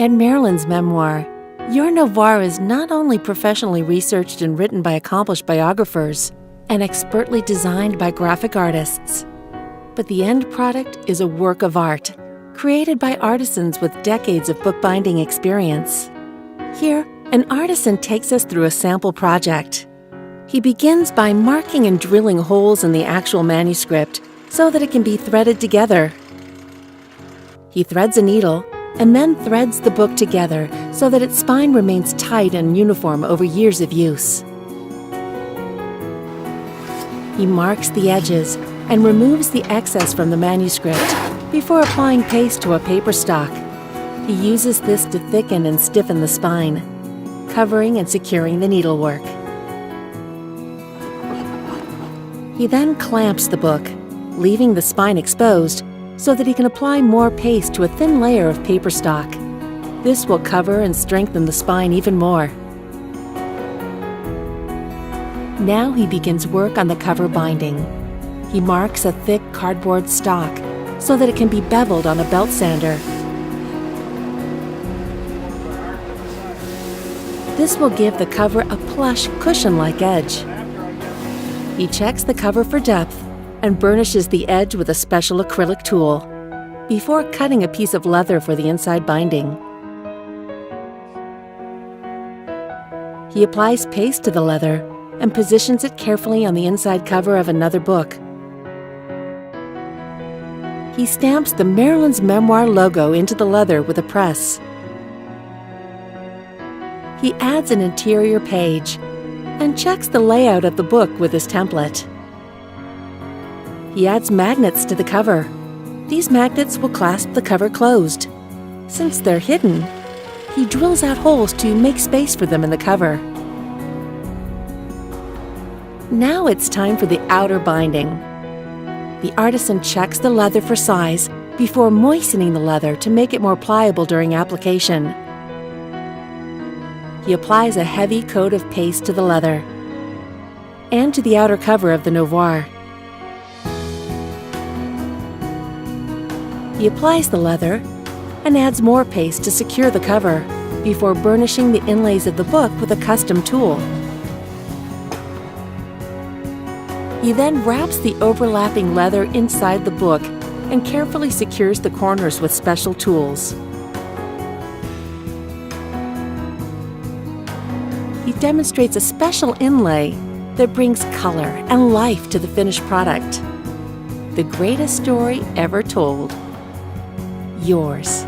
At Marilyn's memoir, your Novoir is not only professionally researched and written by accomplished biographers and expertly designed by graphic artists, but the end product is a work of art, created by artisans with decades of bookbinding experience. Here, an artisan takes us through a sample project. He begins by marking and drilling holes in the actual manuscript so that it can be threaded together. He threads a needle and then threads the book together so that its spine remains tight and uniform over years of use. He marks the edges and removes the excess from the manuscript before applying paste to a paper stock. He uses this to thicken and stiffen the spine, covering and securing the needlework. He then clamps the book, leaving the spine exposed so that he can apply more paste to a thin layer of paper stock. This will cover and strengthen the spine even more. Now he begins work on the cover binding. He marks a thick cardboard stock so that it can be beveled on a belt sander. This will give the cover a plush, cushion-like edge. He checks the cover for depth and burnishes the edge with a special acrylic tool before cutting a piece of leather for the inside binding. He applies paste to the leather and positions it carefully on the inside cover of another book. He stamps the Marilyn's Memoir logo into the leather with a press. He adds an interior page and checks the layout of the book with his template. He adds magnets to the cover. These magnets will clasp the cover closed. Since they're hidden, he drills out holes to make space for them in the cover. Now it's time for the outer binding. The artisan checks the leather for size before moistening the leather to make it more pliable during application. He applies a heavy coat of paste to the leather and to the outer cover of the Novoir. He applies the leather and adds more paste to secure the cover before burnishing the inlays of the book with a custom tool. He then wraps the overlapping leather inside the book and carefully secures the corners with special tools. He demonstrates a special inlay that brings color and life to the finished product. The greatest story ever told. Yours.